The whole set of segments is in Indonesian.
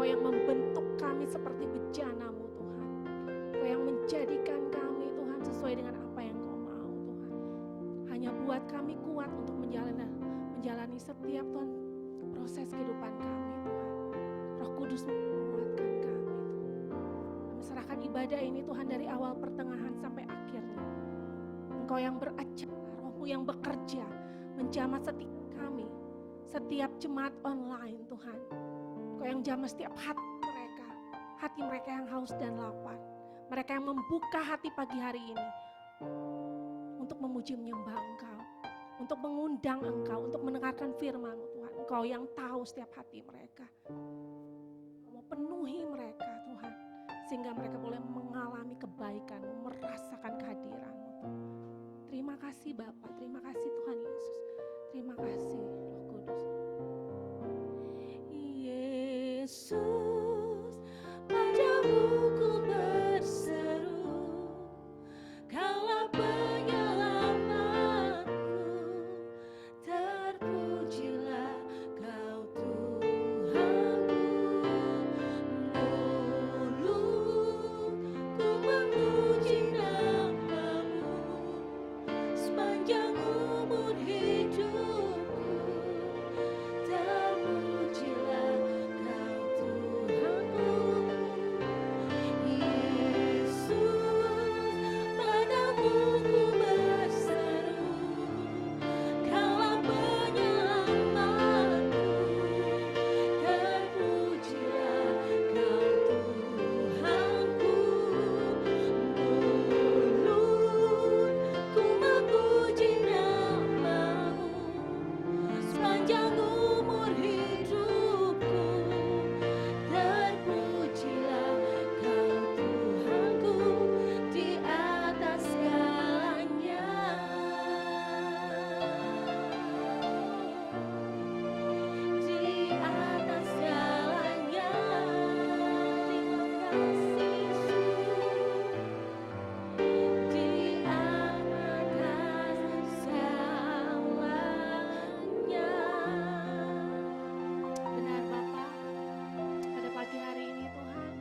Engkau yang membentuk kami seperti bejana-Mu Tuhan. Engkau yang menjadikan kami Tuhan sesuai dengan apa yang Engkau mau Tuhan. Hanya buat kami kuat untuk menjalani setiap Tuhan proses kehidupan kami Tuhan. Roh Kudus menguatkan kami Tuhan. Kami serahkan ibadah ini Tuhan dari awal pertengahan sampai akhirnya. Engkau yang beracara, Roh-Mu yang bekerja, menjamah setiap kami, setiap jemaat online Tuhan. Engkau yang jamah setiap hati mereka yang haus dan lapar. Mereka yang membuka hati pagi hari ini untuk memuji menyembah Engkau, untuk mengundang Engkau, untuk mendengarkan firman-Mu Tuhan. Engkau yang tahu setiap hati mereka. Engkau mau penuhi mereka Tuhan, sehingga mereka boleh mengalami kebaikan-Mu, merasakan kehadiran-Mu Tuhan. Terima kasih Bapa, terima kasih Tuhan Yesus, terima kasih Roh Kudus. Yesus, padamu ku berseru, Kaulah penyelamatku, terpujilah Kau Tuhanku. Mulutku memuji nama-Mu sepanjang umur hidupku, terpujilah Kau Tuhanku. Yesus, padamu ku berseru, Kaulah penyelamatku, terpujilah Kau Tuhanku. Mulutku memuji nama-Mu sepanjang umur hidupku, terpujilah Kau Tuhanku di atas segalanya. Di atas segalanya. Terima kasih Yesus. Di atas segalanya. Benar Bapa, pada pagi hari ini Tuhan,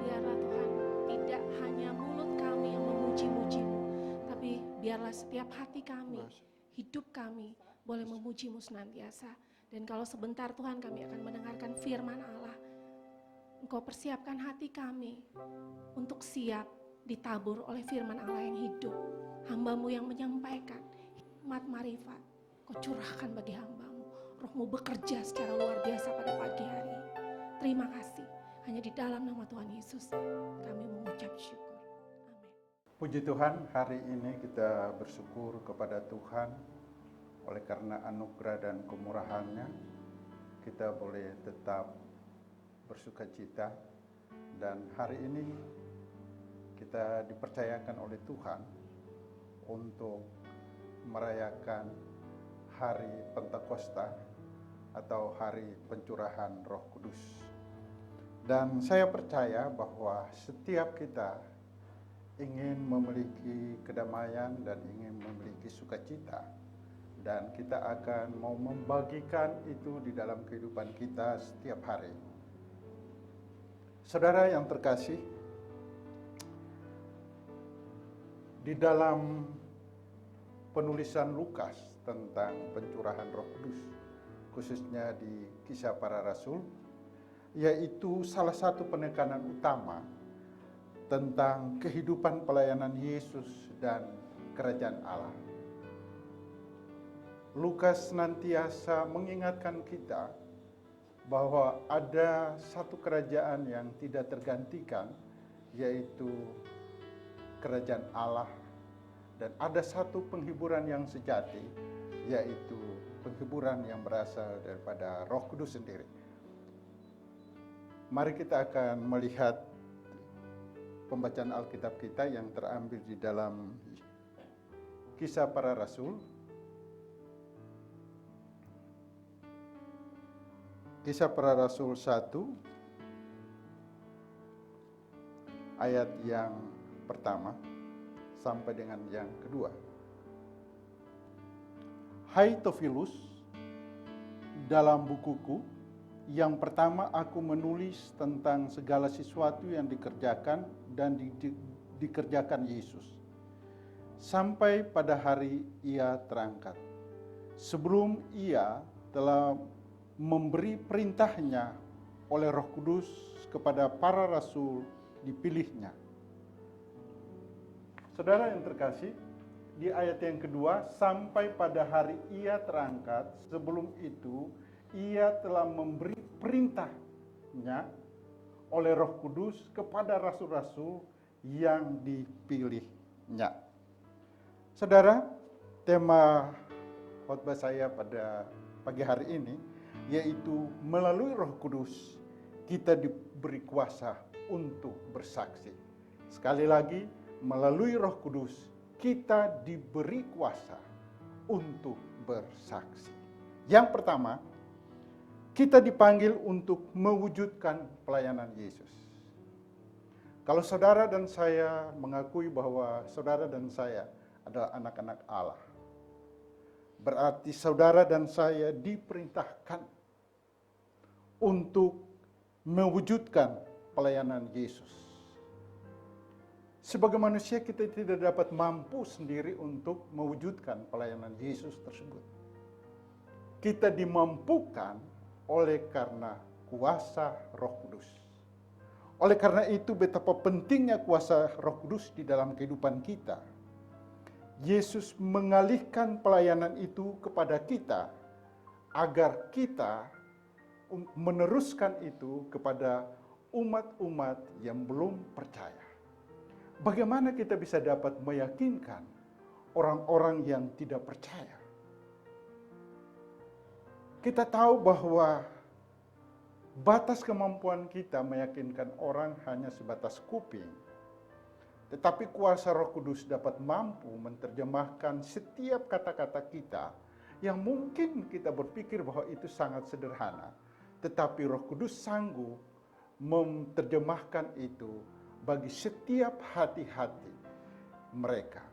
biarlah Tuhan tidak hanya mulut kami yang memuji-muji-Mu, tapi biarlah setiap hati kami, hidup kami boleh memuji-Mu senantiasa. Dan kalau sebentar Tuhan kami akan mendengarkan firman Allah, Engkau persiapkan hati kami untuk siap ditabur oleh firman Allah yang hidup. Hamba-Mu yang menyampaikan hikmat marifat, Kau curahkan bagi hamba-Mu. Roh-Mu bekerja secara luar biasa pada pagi hari ini. Terima kasih. Hanya di dalam nama Tuhan Yesus kami mengucap syukur. Amin. Puji Tuhan, hari ini kita bersyukur kepada Tuhan oleh karena anugerah dan kemurahan-Nya kita boleh tetap bersukacita, dan hari ini kita dipercayakan oleh Tuhan untuk merayakan hari Pentakosta atau hari pencurahan Roh Kudus. Dan saya percaya bahwa setiap kita ingin memiliki kedamaian dan ingin memiliki sukacita, dan kita akan mau membagikan itu di dalam kehidupan kita setiap hari. Saudara yang terkasih, di dalam penulisan Lukas tentang pencurahan Roh Kudus, khususnya di Kisah Para Rasul, yaitu salah satu penekanan utama tentang kehidupan pelayanan Yesus dan kerajaan Allah. Lukas senantiasa mengingatkan kita bahwa ada satu kerajaan yang tidak tergantikan, yaitu kerajaan Allah, dan ada satu penghiburan yang sejati, yaitu penghiburan yang berasal daripada Roh Kudus sendiri. Mari kita akan melihat pembacaan Alkitab kita yang terambil di dalam Kisah Para Rasul, Kisah Para Rasul 1 ayat yang pertama sampai dengan yang kedua. Hai Theophilus, dalam bukuku Yang pertama, aku menulis tentang segala sesuatu yang dikerjakan dan dikerjakan Yesus sampai pada hari ia terangkat. Sebelum ia telah memberi perintahnya oleh Roh Kudus kepada para rasul dipilihnya. Saudara yang terkasih, di ayat yang kedua, sampai pada hari ia terangkat, sebelum itu ia telah memberi perintahnya oleh Roh Kudus kepada rasul-rasul yang dipilihnya. Saudara, tema khotbah saya pada pagi hari ini yaitu melalui Roh Kudus kita diberi kuasa untuk bersaksi. Sekali lagi, melalui Roh Kudus kita diberi kuasa untuk bersaksi. Yang pertama, kita dipanggil untuk mewujudkan pelayanan Yesus. Kalau saudara dan saya mengakui bahwa saudara dan saya adalah anak-anak Allah, berarti saudara dan saya diperintahkan untuk mewujudkan pelayanan Yesus. Sebagai manusia kita tidak dapat mampu sendiri untuk mewujudkan pelayanan Yesus tersebut. Kita dimampukan oleh karena kuasa Roh Kudus. Oleh karena itu betapa pentingnya kuasa Roh Kudus di dalam kehidupan kita. Yesus mengalihkan pelayanan itu kepada kita agar kita meneruskan itu kepada umat-umat yang belum percaya. Bagaimana kita bisa dapat meyakinkan orang-orang yang tidak percaya? Kita tahu bahwa batas kemampuan kita meyakinkan orang hanya sebatas kuping. Tetapi kuasa Roh Kudus dapat mampu menerjemahkan setiap kata-kata kita yang mungkin kita berpikir bahwa itu sangat sederhana. Tetapi Roh Kudus sanggup menerjemahkan itu bagi setiap hati-hati mereka.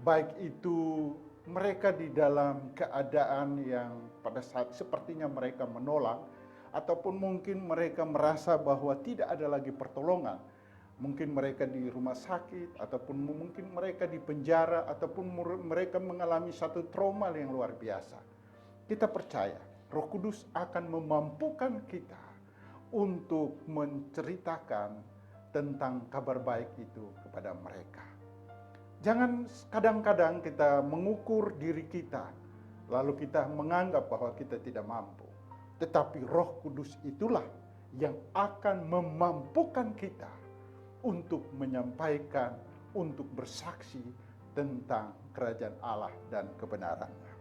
Baik itu mereka di dalam keadaan yang pada saat sepertinya mereka menolak, ataupun mungkin mereka merasa bahwa tidak ada lagi pertolongan. Mungkin mereka di rumah sakit, ataupun mungkin mereka di penjara, ataupun mereka mengalami satu trauma yang luar biasa. Kita percaya Roh Kudus akan memampukan kita untuk menceritakan tentang kabar baik itu kepada mereka. Jangan kadang-kadang kita mengukur diri kita, lalu kita menganggap bahwa kita tidak mampu. Tetapi Roh Kudus itulah yang akan memampukan kita untuk menyampaikan, untuk bersaksi tentang kerajaan Allah dan kebenarannya.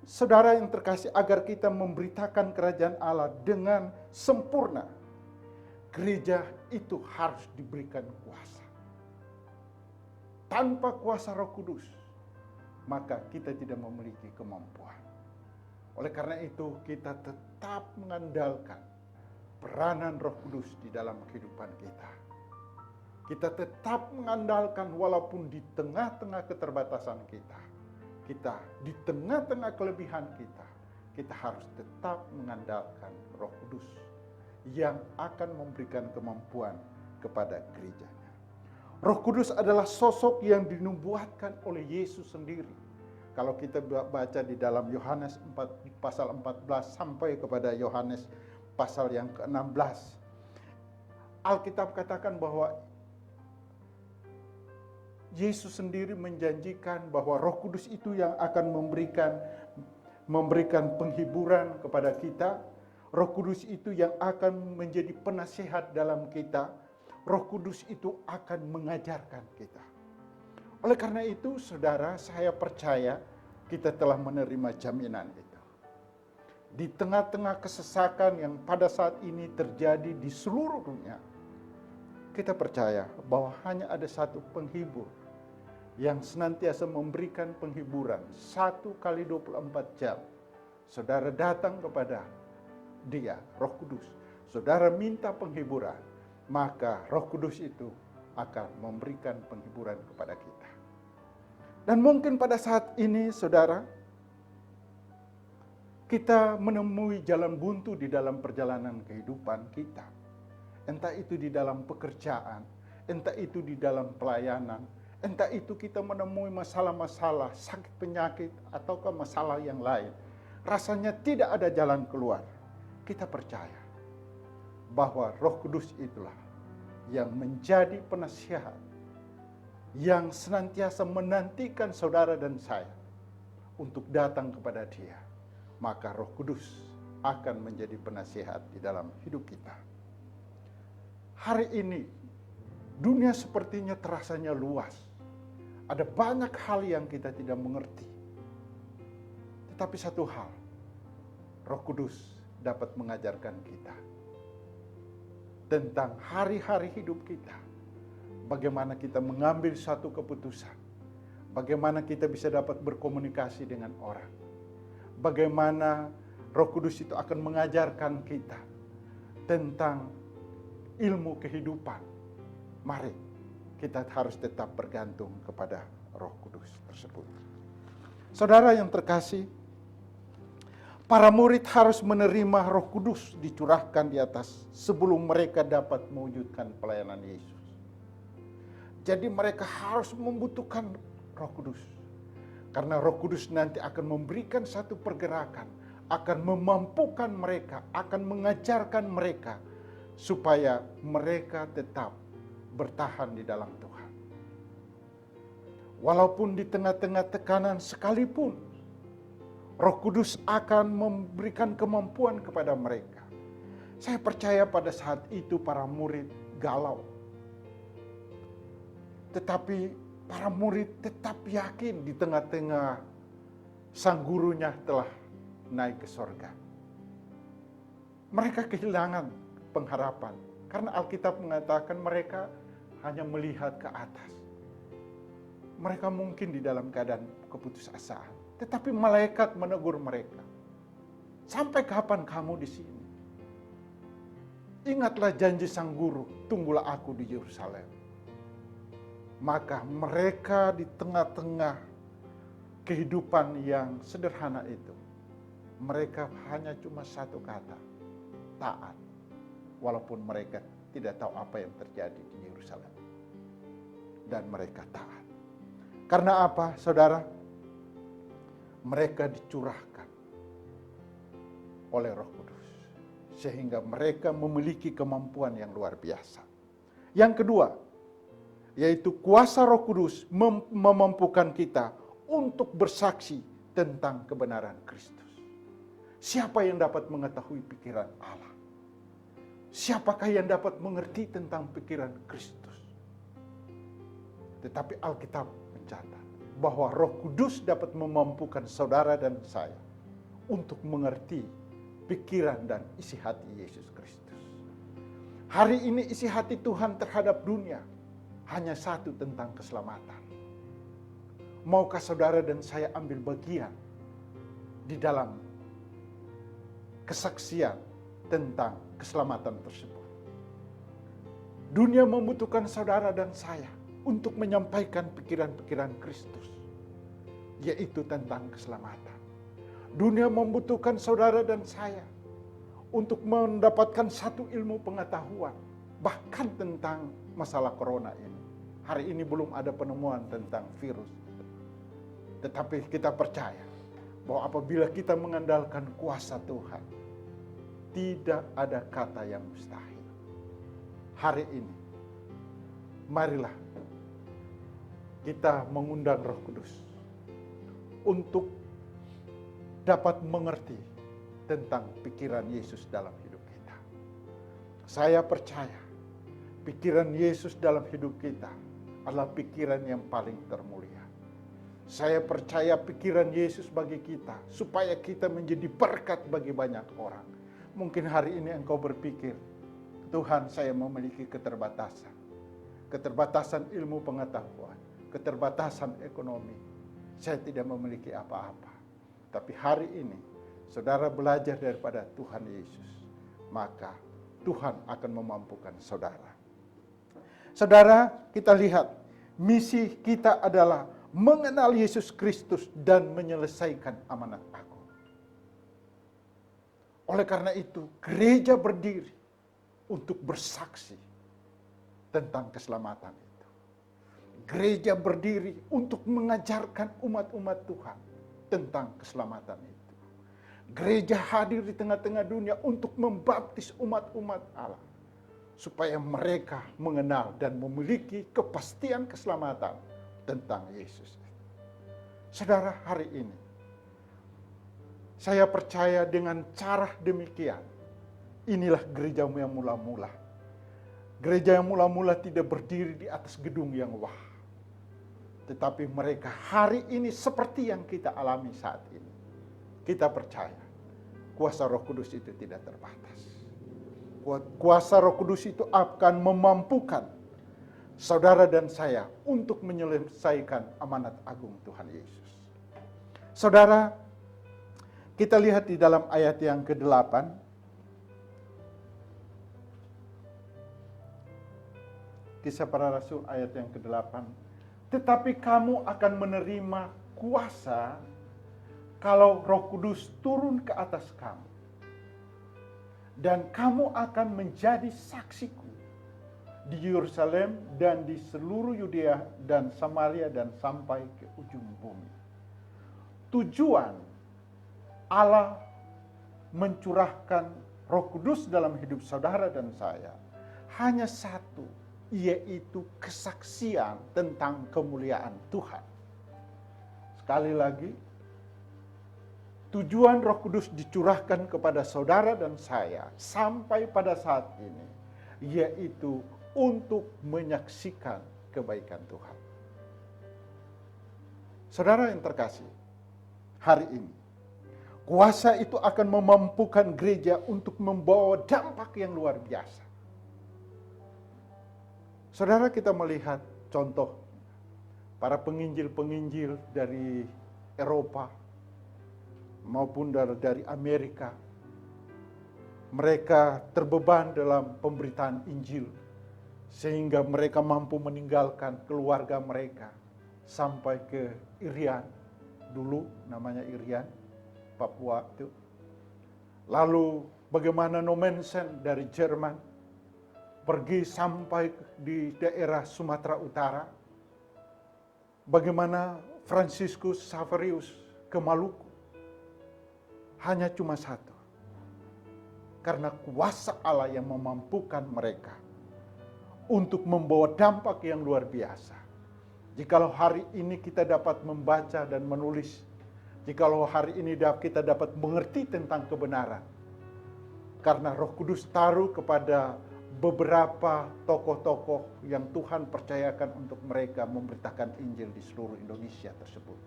Saudara yang terkasih, agar kita memberitakan kerajaan Allah dengan sempurna, gereja itu harus diberikan kuasa. Tanpa kuasa Roh Kudus, maka kita tidak memiliki kemampuan. Oleh karena itu, kita tetap mengandalkan peranan Roh Kudus di dalam kehidupan kita. Kita tetap mengandalkan walaupun di tengah-tengah keterbatasan kita. Kita di tengah-tengah kelebihan kita harus tetap mengandalkan Roh Kudus yang akan memberikan kemampuan kepada gerejanya. Roh Kudus adalah sosok yang dinubuatkan oleh Yesus sendiri. Kalau kita baca di dalam Yohanes 4, pasal 14 sampai kepada Yohanes pasal yang ke-16. Alkitab katakan bahwa Yesus sendiri menjanjikan bahwa Roh Kudus itu yang akan memberikan penghiburan kepada kita. Roh Kudus itu yang akan menjadi penasihat dalam kita. Roh Kudus itu akan mengajarkan kita. Oleh karena itu, saudara, saya percaya kita telah menerima jaminan itu. Di tengah-tengah kesesakan yang pada saat ini terjadi di seluruh dunia, kita percaya bahwa hanya ada satu penghibur yang senantiasa memberikan penghiburan 1 kali 24 jam. Saudara datang kepada Dia, Roh Kudus. Saudara minta penghiburan, maka Roh Kudus itu akan memberikan penghiburan kepada kita. Dan mungkin pada saat ini, saudara, kita menemui jalan buntu di dalam perjalanan kehidupan kita. Entah itu di dalam pekerjaan, entah itu di dalam pelayanan, entah itu kita menemui masalah-masalah, sakit penyakit, ataukah masalah yang lain. Rasanya tidak ada jalan keluar. Kita percaya bahwa Roh Kudus itulah yang menjadi penasihat, yang senantiasa menantikan saudara dan saya untuk datang kepada Dia. Maka Roh Kudus akan menjadi penasihat di dalam hidup kita. Hari ini, dunia sepertinya terasanya luas. Ada banyak hal yang kita tidak mengerti. Tetapi satu hal, Roh Kudus dapat mengajarkan kita tentang hari-hari hidup kita. Bagaimana kita mengambil satu keputusan. Bagaimana kita bisa dapat berkomunikasi dengan orang. Bagaimana Roh Kudus itu akan mengajarkan kita tentang ilmu kehidupan. Mari kita harus tetap bergantung kepada Roh Kudus tersebut. Saudara yang terkasih, para murid harus menerima Roh Kudus dicurahkan di atas sebelum mereka dapat mewujudkan pelayanan Yesus. Jadi mereka harus membutuhkan Roh Kudus. Karena Roh Kudus nanti akan memberikan satu pergerakan, akan memampukan mereka, akan mengajarkan mereka supaya mereka tetap bertahan di dalam Tuhan. Walaupun di tengah-tengah tekanan sekalipun, Roh Kudus akan memberikan kemampuan kepada mereka. Saya percaya pada saat itu para murid galau. Tetapi para murid tetap yakin di tengah-tengah sang gurunya telah naik ke sorga. Mereka kehilangan pengharapan. Karena Alkitab mengatakan mereka hanya melihat ke atas. Mereka mungkin di dalam keadaan keputusasaan. Tetapi malaikat menegur mereka. Sampai kapan kamu di sini? Ingatlah janji sang guru, tunggulah aku di Yerusalem. Maka mereka di tengah-tengah kehidupan yang sederhana itu, mereka hanya cuma satu kata, taat. Walaupun mereka tidak tahu apa yang terjadi di Yerusalem. Dan mereka taat. Karena apa, saudara? Mereka dicurahkan oleh Roh Kudus. Sehingga mereka memiliki kemampuan yang luar biasa. Yang kedua, yaitu kuasa Roh Kudus memampukan kita untuk bersaksi tentang kebenaran Kristus. Siapa yang dapat mengetahui pikiran Allah? Siapakah yang dapat mengerti tentang pikiran Kristus? Tetapi Alkitab mencatat bahwa Roh Kudus dapat memampukan saudara dan saya untuk mengerti pikiran dan isi hati Yesus Kristus. Hari ini isi hati Tuhan terhadap dunia hanya satu, tentang keselamatan. Maukah saudara dan saya ambil bagian di dalam kesaksian tentang keselamatan tersebut? Dunia membutuhkan saudara dan saya untuk menyampaikan pikiran-pikiran Kristus, yaitu tentang keselamatan. Dunia membutuhkan saudara dan saya untuk mendapatkan satu ilmu pengetahuan, bahkan tentang masalah corona ini. Hari ini belum ada penemuan tentang virus. Tetapi kita percaya bahwa apabila kita mengandalkan kuasa Tuhan, tidak ada kata yang mustahil. Hari ini, marilah kita mengundang Roh Kudus untuk dapat mengerti tentang pikiran Yesus dalam hidup kita. Saya percaya pikiran Yesus dalam hidup kita adalah pikiran yang paling termulia. Saya percaya pikiran Yesus bagi kita supaya kita menjadi berkat bagi banyak orang. Mungkin hari ini engkau berpikir, Tuhan, saya memiliki keterbatasan. Keterbatasan ilmu pengetahuan, keterbatasan ekonomi. Saya tidak memiliki apa-apa. Tapi hari ini, saudara belajar daripada Tuhan Yesus, maka Tuhan akan memampukan saudara. Saudara, kita lihat, misi kita adalah mengenal Yesus Kristus dan menyelesaikan amanat agung. Oleh karena itu, gereja berdiri untuk bersaksi tentang keselamatan itu. Gereja berdiri untuk mengajarkan umat-umat Tuhan tentang keselamatan itu. Gereja hadir di tengah-tengah dunia untuk membaptis umat-umat Allah, supaya mereka mengenal dan memiliki kepastian keselamatan tentang Yesus. Saudara, hari ini saya percaya dengan cara demikian, inilah gereja yang mula-mula. Gereja yang mula-mula tidak berdiri di atas gedung yang wah. Tetapi mereka hari ini seperti yang kita alami saat ini. Kita percaya kuasa Roh Kudus itu tidak terbatas. Kuasa Roh Kudus itu akan memampukan saudara dan saya untuk menyelesaikan amanat agung Tuhan Yesus. Saudara, kita lihat di dalam ayat yang ke-8. Kisah Para Rasul ayat yang ke-8. Tetapi kamu akan menerima kuasa kalau Roh Kudus turun ke atas kamu. Dan kamu akan menjadi saksiku di Yerusalem dan di seluruh Yudea dan Samaria dan sampai ke ujung bumi. Tujuan Allah mencurahkan Roh Kudus dalam hidup saudara dan saya hanya satu, yaitu kesaksian tentang kemuliaan Tuhan. Sekali lagi, tujuan Roh Kudus dicurahkan kepada saudara dan saya sampai pada saat ini, yaitu untuk menyaksikan kebaikan Tuhan. Saudara yang terkasih, hari ini kuasa itu akan memampukan gereja untuk membawa dampak yang luar biasa. Saudara, kita melihat contoh para penginjil-penginjil dari Eropa maupun dari Amerika. Mereka terbeban dalam pemberitaan Injil sehingga mereka mampu meninggalkan keluarga mereka sampai ke Irian, dulu namanya Irian, Papua itu. Lalu bagaimana Nommensen dari Jerman pergi sampai di daerah Sumatera Utara. Bagaimana Franciscus Xaverius ke Maluku. Hanya cuma satu. Karena kuasa Allah yang memampukan mereka untuk membawa dampak yang luar biasa. Jikalau hari ini kita dapat membaca dan menulis, jikalau hari ini kita dapat mengerti tentang kebenaran, karena Roh Kudus taruh kepada beberapa tokoh-tokoh yang Tuhan percayakan untuk mereka memberitakan Injil di seluruh Indonesia tersebut.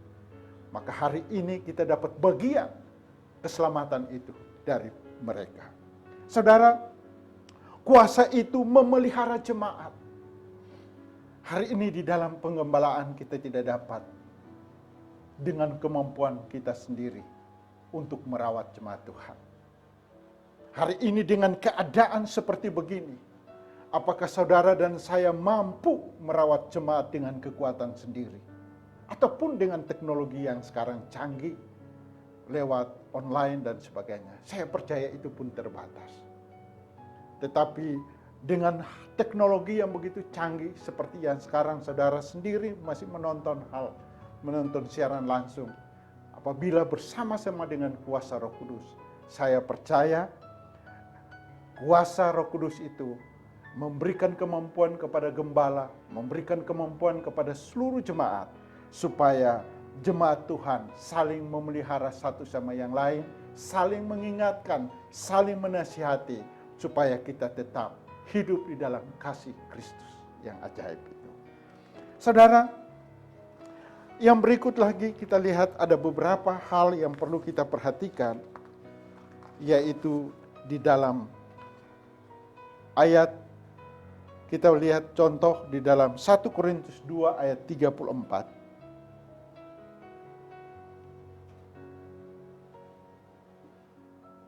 Maka hari ini kita dapat bagian keselamatan itu dari mereka. Saudara, kuasa itu memelihara jemaat. Hari ini di dalam penggembalaan kita tidak dapat dengan kemampuan kita sendiri untuk merawat jemaat Tuhan. Hari ini dengan keadaan seperti begini, apakah saudara dan saya mampu merawat jemaat dengan kekuatan sendiri? Ataupun dengan teknologi yang sekarang canggih, lewat online dan sebagainya. Saya percaya itu pun terbatas. Tetapi dengan teknologi yang begitu canggih seperti yang sekarang saudara sendiri masih menonton siaran langsung. Apabila bersama-sama dengan kuasa Roh Kudus, saya percaya kuasa Roh Kudus itu memberikan kemampuan kepada gembala, memberikan kemampuan kepada seluruh jemaat, supaya jemaat Tuhan saling memelihara satu sama yang lain, saling mengingatkan, saling menasihati, supaya kita tetap hidup di dalam kasih Kristus yang ajaib itu. Saudara, yang berikut lagi kita lihat ada beberapa hal yang perlu kita perhatikan, yaitu di dalam ayat, kita lihat contoh di dalam 1 Korintus 2 ayat 34.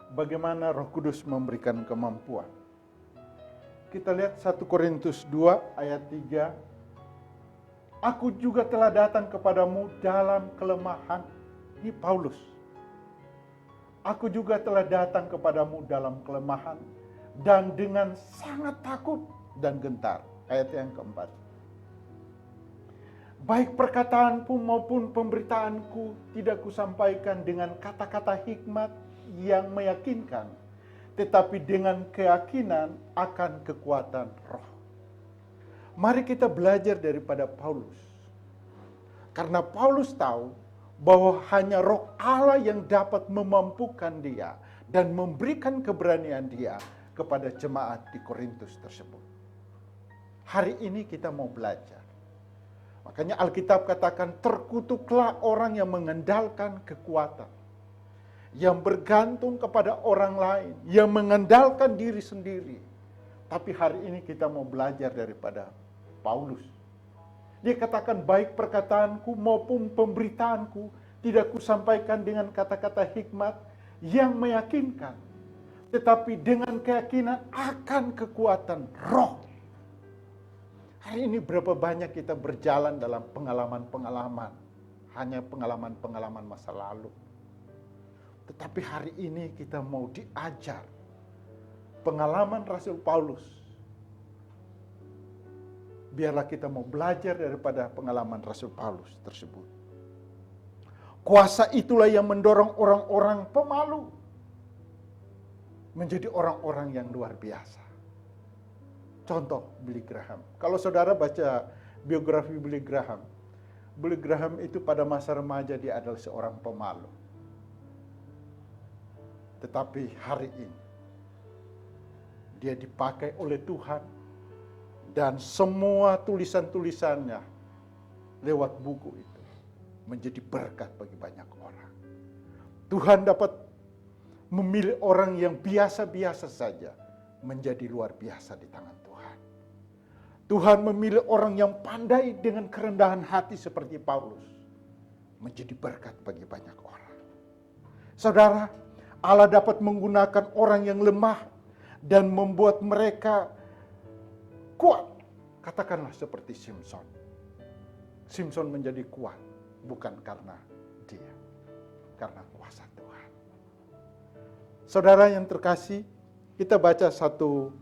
Bagaimana Roh Kudus memberikan kemampuan. Kita lihat 1 Korintus 2 ayat 3. Aku juga telah datang kepadamu dalam kelemahan. Ini Paulus. Aku juga telah datang kepadamu dalam kelemahan dan dengan sangat takut dan gentar. Ayat yang keempat. Baik perkataanku maupun pemberitaanku tidak kusampaikan dengan kata-kata hikmat yang meyakinkan, tetapi dengan keyakinan akan kekuatan roh. Mari kita belajar daripada Paulus. Karena Paulus tahu bahwa hanya roh Allah yang dapat memampukan dia dan memberikan keberanian dia kepada jemaat di Korintus tersebut. Hari ini kita mau belajar. Makanya Alkitab katakan terkutuklah orang yang mengandalkan kekuatan. Yang bergantung kepada orang lain. Yang mengandalkan diri sendiri. Tapi hari ini kita mau belajar daripada Paulus. Dia katakan baik perkataanku maupun pemberitaanku tidak kusampaikan dengan kata-kata hikmat yang meyakinkan. Tetapi dengan keyakinan akan kekuatan roh. Hari ini berapa banyak kita berjalan dalam pengalaman-pengalaman. Hanya pengalaman-pengalaman masa lalu. Tetapi hari ini kita mau diajar pengalaman Rasul Paulus. Biarlah kita mau belajar daripada pengalaman Rasul Paulus tersebut. Kuasa itulah yang mendorong orang-orang pemalu menjadi orang-orang yang luar biasa. Contoh Billy Graham. Kalau saudara baca biografi Billy Graham itu pada masa remaja dia adalah seorang pemalu. Tetapi hari ini dia dipakai oleh Tuhan dan semua tulisan-tulisannya lewat buku itu menjadi berkat bagi banyak orang. Tuhan dapat memilih orang yang biasa-biasa saja menjadi luar biasa di tangan Tuhan. Tuhan memilih orang yang pandai dengan kerendahan hati seperti Paulus menjadi berkat bagi banyak orang. Saudara, Allah dapat menggunakan orang yang lemah dan membuat mereka kuat. Katakanlah seperti Simpson. Simpson menjadi kuat bukan karena dia, karena kuasa Tuhan. Saudara yang terkasih, kita baca satu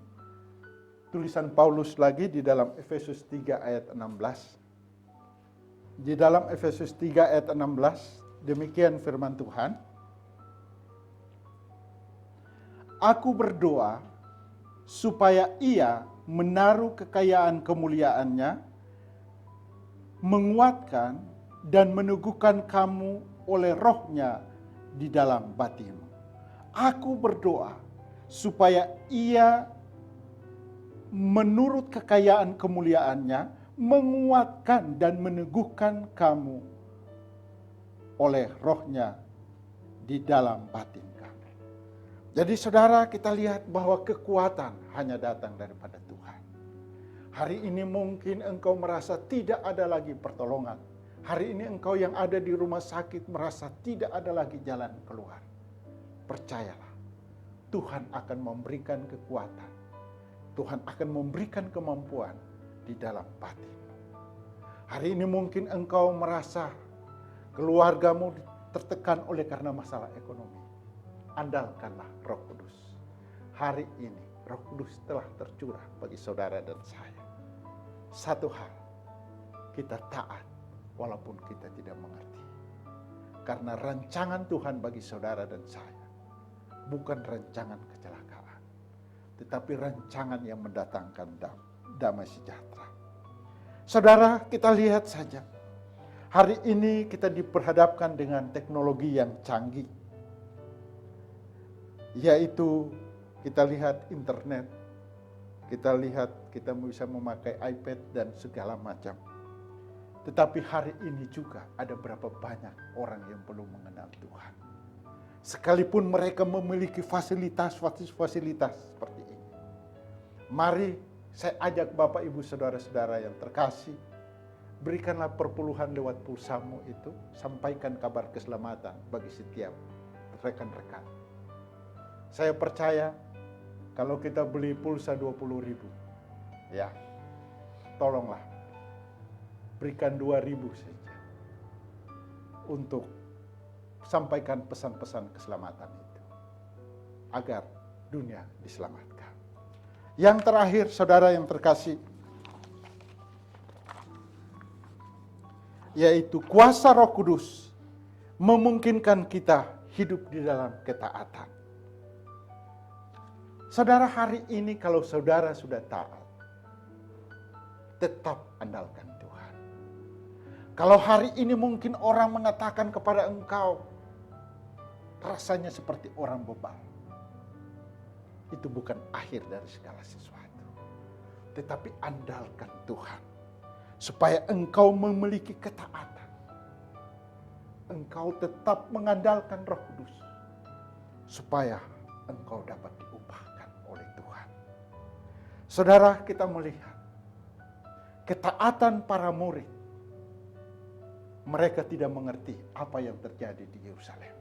tulisan Paulus lagi di dalam Efesus 3 ayat 16. Di dalam Efesus 3 ayat 16, demikian firman Tuhan. Aku berdoa supaya ia menaruh kekayaan kemuliaannya, menguatkan dan meneguhkan kamu oleh rohnya di dalam batinmu. Aku berdoa supaya ia menurut kekayaan kemuliaannya, menguatkan dan meneguhkan kamu oleh rohnya di dalam batin kamu. Jadi saudara, kita lihat bahwa kekuatan hanya datang daripada Tuhan. Hari ini mungkin engkau merasa tidak ada lagi pertolongan. Hari ini engkau yang ada di rumah sakit merasa tidak ada lagi jalan keluar. Percayalah, Tuhan akan memberikan kekuatan. Tuhan akan memberikan kemampuan di dalam batin. Hari ini mungkin engkau merasa keluargamu tertekan oleh karena masalah ekonomi. Andalkanlah Roh Kudus. Hari ini Roh Kudus telah tercurah bagi saudara dan saya. Satu hal, kita taat walaupun kita tidak mengerti. Karena rancangan Tuhan bagi saudara dan saya bukan rancangan kecelakaan, tetapi rancangan yang mendatangkan damai sejahtera. Saudara, kita lihat saja. Hari ini kita diperhadapkan dengan teknologi yang canggih. Yaitu kita lihat internet, kita lihat kita bisa memakai iPad dan segala macam. Tetapi hari ini juga ada berapa banyak orang yang belum mengenal Tuhan. Sekalipun mereka memiliki fasilitas-fasilitas seperti ini. Mari saya ajak Bapak Ibu Saudara-saudara yang terkasih, berikanlah perpuluhan lewat pulsamu itu, sampaikan kabar keselamatan bagi setiap rekan-rekan. Saya percaya kalau kita beli pulsa 20.000, ya, tolonglah berikan 2.000 saja untuk sampaikan pesan-pesan keselamatan itu. agar dunia diselamatkan. Yang terakhir, saudara yang terkasih, yaitu kuasa Roh Kudus memungkinkan kita hidup di dalam ketaatan. Saudara, hari ini kalau saudara sudah taat, tetap andalkan Tuhan. Kalau hari ini mungkin orang mengatakan kepada engkau, rasanya seperti orang bebal. Itu bukan akhir dari segala sesuatu. Tetapi andalkan Tuhan. Supaya engkau memiliki ketaatan. Engkau tetap mengandalkan Roh Kudus. Supaya engkau dapat diubahkan oleh Tuhan. Saudara, kita melihat ketaatan para murid. Mereka tidak mengerti apa yang terjadi di Yerusalem.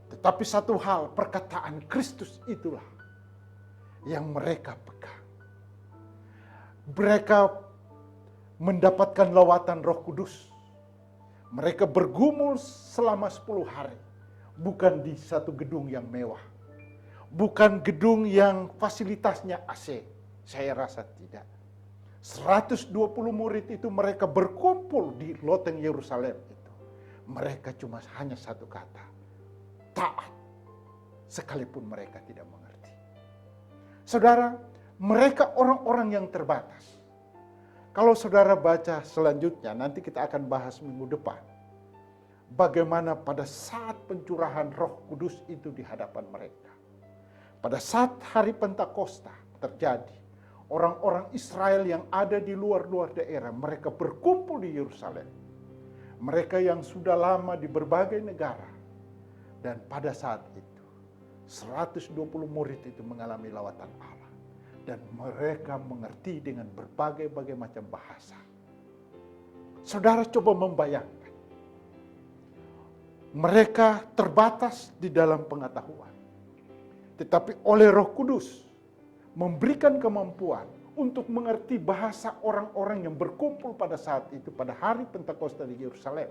Tetapi satu hal, perkataan Kristus itulah yang mereka pegang. Mereka mendapatkan lawatan Roh Kudus. Mereka bergumul selama 10 hari. Bukan di satu gedung yang mewah. Bukan gedung yang fasilitasnya AC. Saya rasa tidak. 120 murid itu mereka berkumpul di loteng Yerusalem itu. Mereka cuma hanya satu kata. Taat. Sekalipun mereka tidak mengerti. Saudara, mereka orang-orang yang terbatas. Kalau saudara baca selanjutnya, nanti kita akan bahas minggu depan. Bagaimana pada saat pencurahan Roh Kudus itu di hadapan mereka. Pada saat hari Pentakosta terjadi, orang-orang Israel yang ada di luar-luar daerah, mereka berkumpul di Yerusalem. Mereka yang sudah lama di berbagai negara. Dan pada saat itu, 120 murid itu mengalami lawatan Allah. Dan mereka mengerti dengan berbagai macam bahasa. Saudara coba membayangkan. Mereka terbatas di dalam pengetahuan. Tetapi oleh Roh Kudus memberikan kemampuan untuk mengerti bahasa orang-orang yang berkumpul pada saat itu, pada hari Pentakosta di Yerusalem.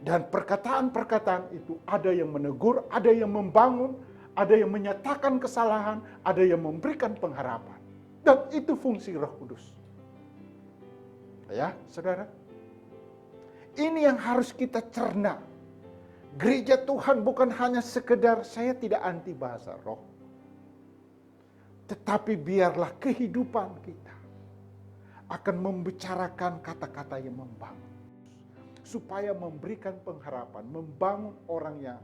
Dan perkataan-perkataan itu ada yang menegur, ada yang membangun, ada yang menyatakan kesalahan, ada yang memberikan pengharapan. Dan itu fungsi Roh Kudus. Ya, saudara. Ini yang harus kita cerna. Gereja Tuhan bukan hanya sekedar saya tidak anti bahasa roh. Tetapi biarlah kehidupan kita akan membicarakan kata-kata yang membangun. Supaya memberikan pengharapan, membangun orang yang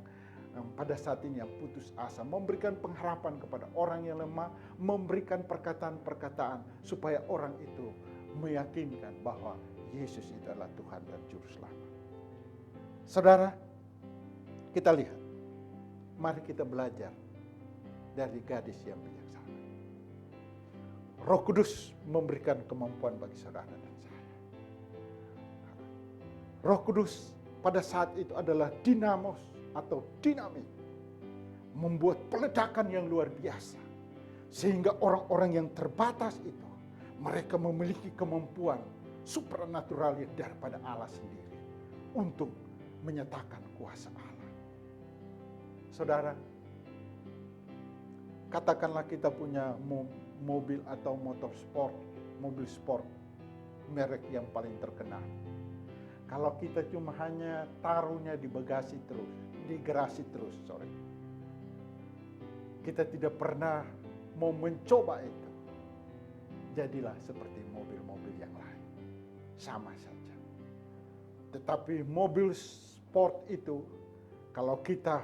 pada saat ini yang putus asa, memberikan pengharapan kepada orang yang lemah, memberikan perkataan-perkataan supaya orang itu meyakinkan bahwa Yesus itu adalah Tuhan dan Juru Selamat. Saudara, kita lihat, mari kita belajar dari gadis yang bijaksana. Roh Kudus memberikan kemampuan bagi saudara dan saya. Roh Kudus pada saat itu adalah dinamos atau dinamit, membuat peledakan yang luar biasa. Sehingga orang-orang yang terbatas itu, mereka memiliki kemampuan supranatural yang daripada Allah sendiri untuk menyatakan kuasa Allah. Saudara, katakanlah kita punya mobil atau motor sport, mobil sport, merek yang paling terkenal. Kalau kita cuma hanya taruhnya di bagasi terus, di garasi terus, kita tidak pernah mau mencoba itu. Jadilah seperti mobil-mobil yang lain. Sama saja. Tetapi mobil sport itu, kalau kita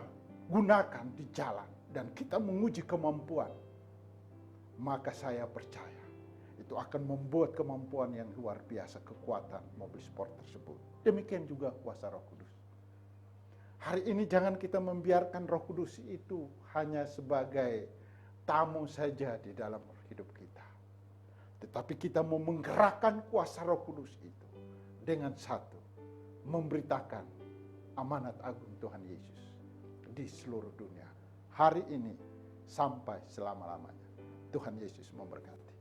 gunakan di jalan dan kita menguji kemampuan, maka saya percaya itu akan membuat kemampuan yang luar biasa, kekuatan mobil sport tersebut. Demikian juga kuasa Roh Kudus. Hari ini jangan kita membiarkan Roh Kudus itu hanya sebagai tamu saja di dalam hidup kita. Tetapi kita mau menggerakkan kuasa Roh Kudus itu dengan satu, memberitakan amanat agung Tuhan Yesus di seluruh dunia. Hari ini sampai selama-lamanya. Tuhan Yesus memberkati.